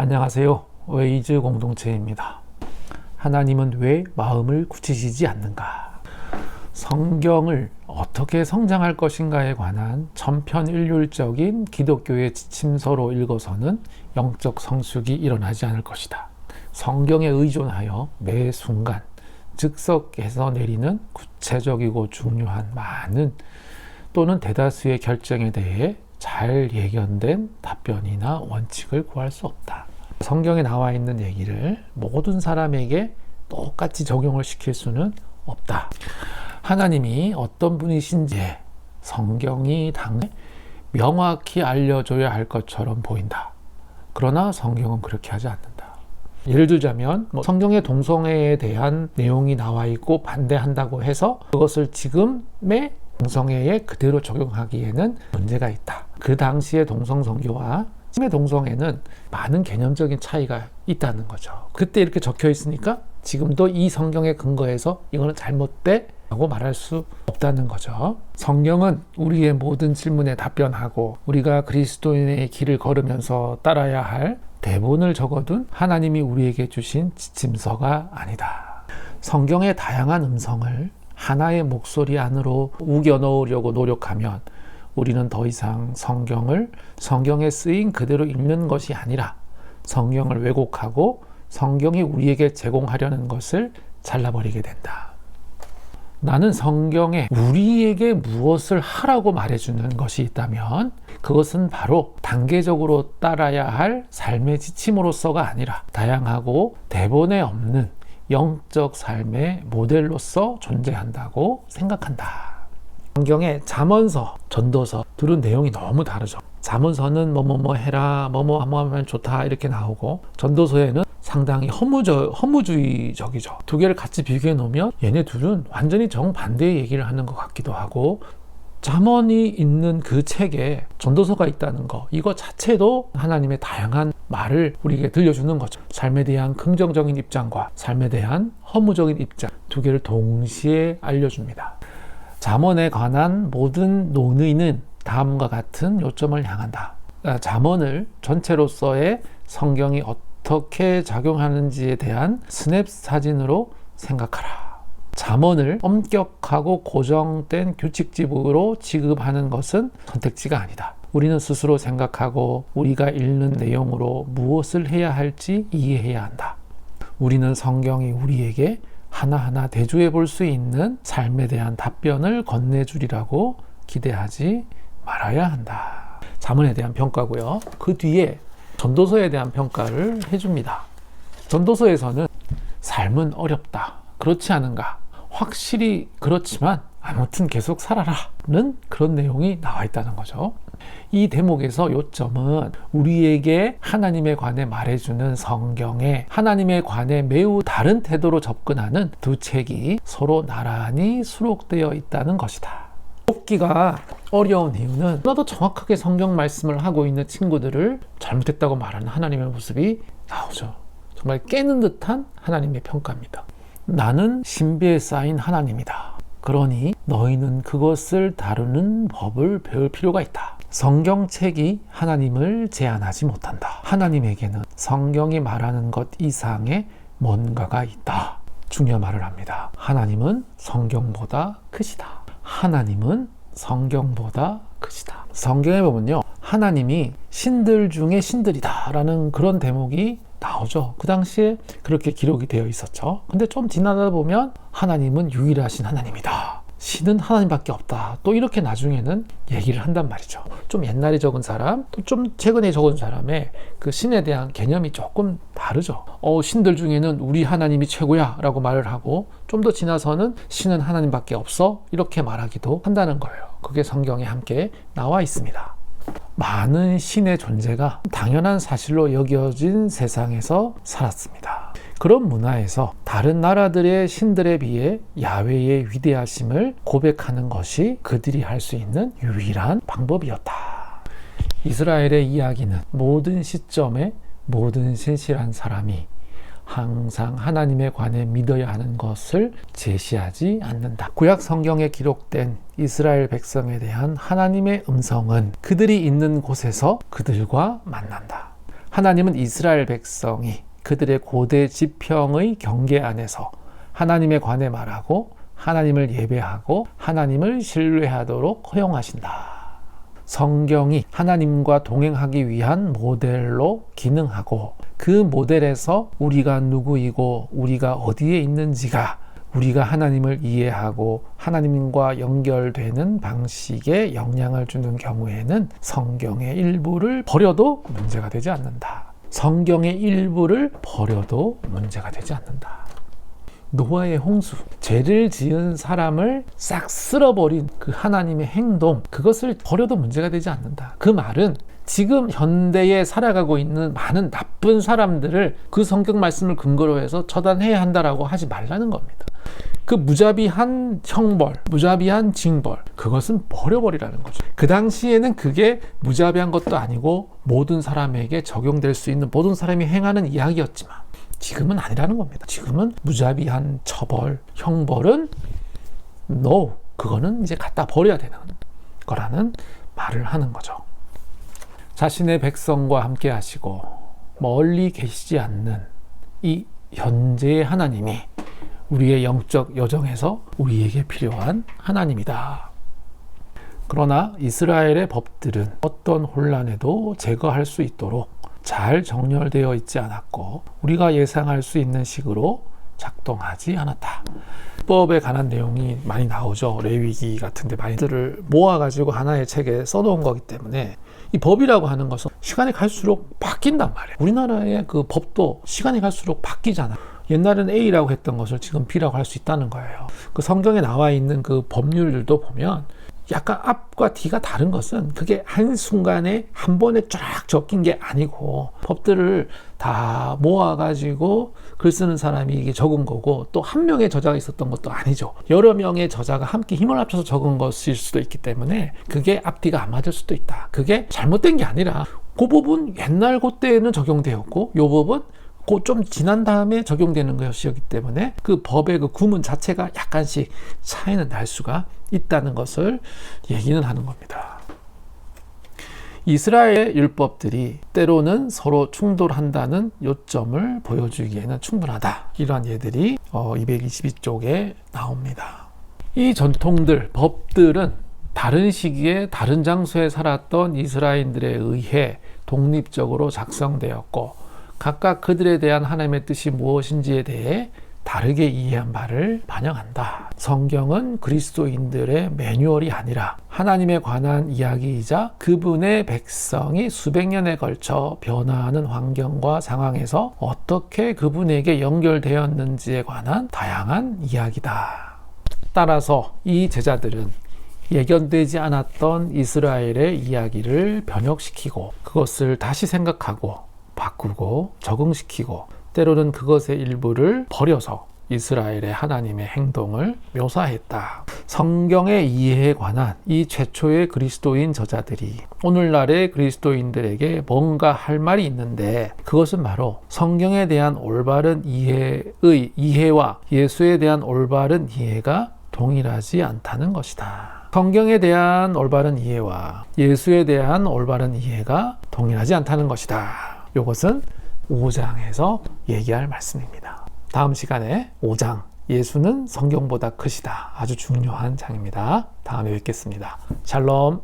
안녕하세요. 웨이즈 공동체입니다. 하나님은 왜 마음을 굳히시지 않는가? 성경을 어떻게 성장할 것인가에 관한 천편일률적인 기독교의 지침서로 읽어서는 영적 성숙이 일어나지 않을 것이다. 성경에 의존하여 매 순간 즉석에서 내리는 구체적이고 중요한 많은 또는 대다수의 결정에 대해 잘 예견된 답변이나 원칙을 구할 수 없다. 성경에 나와 있는 얘기를 모든 사람에게 똑같이 적용을 시킬 수는 없다. 하나님이 어떤 분이신지 성경이 당연히 명확히 알려줘야 할 것처럼 보인다. 그러나 성경은 그렇게 하지 않는다. 예를 들자면 성경의 동성애에 대한 내용이 나와 있고 반대한다고 해서 그것을 지금의 동성애에 그대로 적용하기에는 문제가 있다. 그 당시의 동성 선교와 지금의 동성애는 많은 개념적인 차이가 있다는 거죠. 그때 이렇게 적혀 있으니까 지금도 이 성경의 근거에서 이거는 잘못돼 라고 말할 수 없다는 거죠. 성경은 우리의 모든 질문에 답변하고 우리가 그리스도인의 길을 걸으면서 따라야 할 대본을 적어둔 하나님이 우리에게 주신 지침서가 아니다. 성경의 다양한 음성을 하나의 목소리 안으로 우겨 넣으려고 노력하면 우리는 더 이상 성경을 성경에 쓰인 그대로 읽는 것이 아니라 성경을 왜곡하고 성경이 우리에게 제공하려는 것을 잘라버리게 된다. 나는 성경에 우리에게 무엇을 하라고 말해주는 것이 있다면 그것은 바로 단계적으로 따라야 할 삶의 지침으로서가 아니라 다양하고 대본에 없는 영적 삶의 모델로서 존재한다고 생각한다. 성경의 잠언서, 전도서 둘은 내용이 너무 다르죠. 잠언서는 뭐뭐뭐 해라, 뭐뭐 하면 좋다 이렇게 나오고 전도서에는 상당히 허무주의적이죠. 두 개를 같이 비교해 놓으면 얘네 둘은 완전히 정반대의 얘기를 하는 것 같기도 하고 잠언이 있는 그 책에 전도서가 있다는 거 이거 자체도 하나님의 다양한 말을 우리에게 들려주는 거죠. 삶에 대한 긍정적인 입장과 삶에 대한 허무적인 입장 두 개를 동시에 알려줍니다. 잠언에 관한 모든 논의는 다음과 같은 요점을 향한다. 잠언을 전체로서의 성경이 어떻게 작용하는지에 대한 스냅 사진으로 생각하라. 잠언을 엄격하고 고정된 규칙집으로 취급하는 것은 선택지가 아니다. 우리는 스스로 생각하고 우리가 읽는 내용으로 무엇을 해야 할지 이해해야 한다. 우리는 성경이 우리에게 하나하나 대조해 볼 수 있는 삶에 대한 답변을 건네주리라고 기대하지 말아야 한다. 잠언에 대한 평가고요. 그 뒤에 전도서에 대한 평가를 해줍니다. 전도서에서는 삶은 어렵다. 그렇지 않은가? 확실히 그렇지만 아무튼 계속 살아라는 그런 내용이 나와 있다는 거죠. 이 대목에서 요점은 우리에게 하나님에 관해 말해주는 성경에 하나님에 관해 매우 다른 태도로 접근하는 두 책이 서로 나란히 수록되어 있다는 것이다. 읽기가 어려운 이유는 너도 정확하게 성경 말씀을 하고 있는 친구들을 잘못했다고 말하는 하나님의 모습이 나오죠. 정말 깨는 듯한 하나님의 평가입니다. 나는 신비에 쌓인 하나님이다. 그러니 너희는 그것을 다루는 법을 배울 필요가 있다. 성경책이 하나님을 제한하지 못한다. 하나님에게는 성경이 말하는 것 이상의 뭔가가 있다. 중요한 말을 합니다. 하나님은 성경보다 크시다. 하나님은 성경보다 크시다. 성경에 보면요, 하나님이 신들 중에 신들이다 라는 그런 대목이 나오죠. 그 당시에 그렇게 기록이 되어 있었죠. 근데 좀 지나다 보면 하나님은 유일하신 하나님이다. 신은 하나님밖에 없다. 또 이렇게 나중에는 얘기를 한단 말이죠. 좀 옛날에 적은 사람, 또 좀 최근에 적은 사람의 그 신에 대한 개념이 조금 다르죠. 신들 중에는 우리 하나님이 최고야 라고 말을 하고 좀 더 지나서는 신은 하나님밖에 없어 이렇게 말하기도 한다는 거예요. 그게 성경에 함께 나와 있습니다. 많은 신의 존재가 당연한 사실로 여겨진 세상에서 살았습니다. 그런 문화에서 다른 나라들의 신들에 비해 야훼의 위대하심을 고백하는 것이 그들이 할 수 있는 유일한 방법이었다. 이스라엘의 이야기는 모든 시점에 모든 신실한 사람이 항상 하나님에 관해 믿어야 하는 것을 제시하지 않는다. 구약 성경에 기록된 이스라엘 백성에 대한 하나님의 음성은 그들이 있는 곳에서 그들과 만난다. 하나님은 이스라엘 백성이 그들의 고대 지평의 경계 안에서 하나님에 관해 말하고 하나님을 예배하고 하나님을 신뢰하도록 허용하신다. 성경이 하나님과 동행하기 위한 모델로 기능하고 그 모델에서 우리가 누구이고 우리가 어디에 있는지가 우리가 하나님을 이해하고 하나님과 연결되는 방식에 영향을 주는 경우에는 성경의 일부를 버려도 문제가 되지 않는다. 성경의 일부를 버려도 문제가 되지 않는다. 노아의 홍수, 죄를 지은 사람을 싹 쓸어버린 그 하나님의 행동, 그것을 버려도 문제가 되지 않는다. 그 말은 지금 현대에 살아가고 있는 많은 나쁜 사람들을 그 성경 말씀을 근거로 해서 처단해야 한다라고 하지 말라는 겁니다. 그 무자비한 형벌, 무자비한 징벌, 그것은 버려버리라는 거죠. 그 당시에는 그게 무자비한 것도 아니고 모든 사람에게 적용될 수 있는, 모든 사람이 행하는 이야기였지만 지금은 아니라는 겁니다. 지금은 무자비한 처벌, 형벌은 no, 그거는 이제 갖다 버려야 되는 거라는 말을 하는 거죠. 자신의 백성과 함께 하시고 멀리 계시지 않는 이 현재의 하나님이 우리의 영적 여정에서 우리에게 필요한 하나님이다. 그러나 이스라엘의 법들은 어떤 혼란에도 제거할 수 있도록 잘 정렬되어 있지 않았고 우리가 예상할 수 있는 식으로 작동하지 않았다. 법에 관한 내용이 많이 나오죠. 레위기 같은데 많이들을 모아가지고 하나의 책에 써놓은 거기 때문에 이 법이라고 하는 것은 시간이 갈수록 바뀐단 말이에요. 우리나라의 그 법도 시간이 갈수록 바뀌잖아요. 옛날에는 A라고 했던 것을 지금 B라고 할 수 있다는 거예요. 그 성경에 나와 있는 그 법률들도 보면 약간 앞과 뒤가 다른 것은 그게 한순간에 한 번에 쫙 적힌 게 아니고 법들을 다 모아가지고 글 쓰는 사람이 이게 적은 거고 또 한 명의 저자가 있었던 것도 아니죠. 여러 명의 저자가 함께 힘을 합쳐서 적은 것일 수도 있기 때문에 그게 앞뒤가 안 맞을 수도 있다. 그게 잘못된 게 아니라 그 법은 옛날 그때에는 적용되었고 요 법은 좀 지난 다음에 적용되는 것이었기 때문에 그 법의 그 구문 자체가 약간씩 차이는 날 수가 있다는 것을 얘기는 하는 겁니다. 이스라엘의 율법들이 때로는 서로 충돌한다는 요점을 보여주기에는 충분하다. 이러한 예들이 222쪽에 나옵니다. 이 전통들, 법들은 다른 시기에 다른 장소에 살았던 이스라엘인들에 의해 독립적으로 작성되었고 각각 그들에 대한 하나님의 뜻이 무엇인지에 대해 다르게 이해한 바를 반영한다. 성경은 그리스도인들의 매뉴얼이 아니라 하나님에 관한 이야기이자 그분의 백성이 수백 년에 걸쳐 변화하는 환경과 상황에서 어떻게 그분에게 연결되었는지에 관한 다양한 이야기다. 따라서 이 제자들은 예견되지 않았던 이스라엘의 이야기를 변혁시키고 그것을 다시 생각하고 바꾸고 적응시키고 때로는 그것의 일부를 버려서 이스라엘의 하나님의 행동을 묘사했다. 성경의 이해에 관한 이 최초의 그리스도인 저자들이 오늘날의 그리스도인들에게 뭔가 할 말이 있는데 그것은 바로 성경에 대한 올바른 이해와 예수에 대한 올바른 이해가 동일하지 않다는 것이다. 성경에 대한 올바른 이해와 예수에 대한 올바른 이해가 동일하지 않다는 것이다. 이것은 5장에서 얘기할 말씀입니다. 다음 시간에 5장 예수는 성경보다 크시다. 아주 중요한 장입니다. 다음에 뵙겠습니다. 샬롬.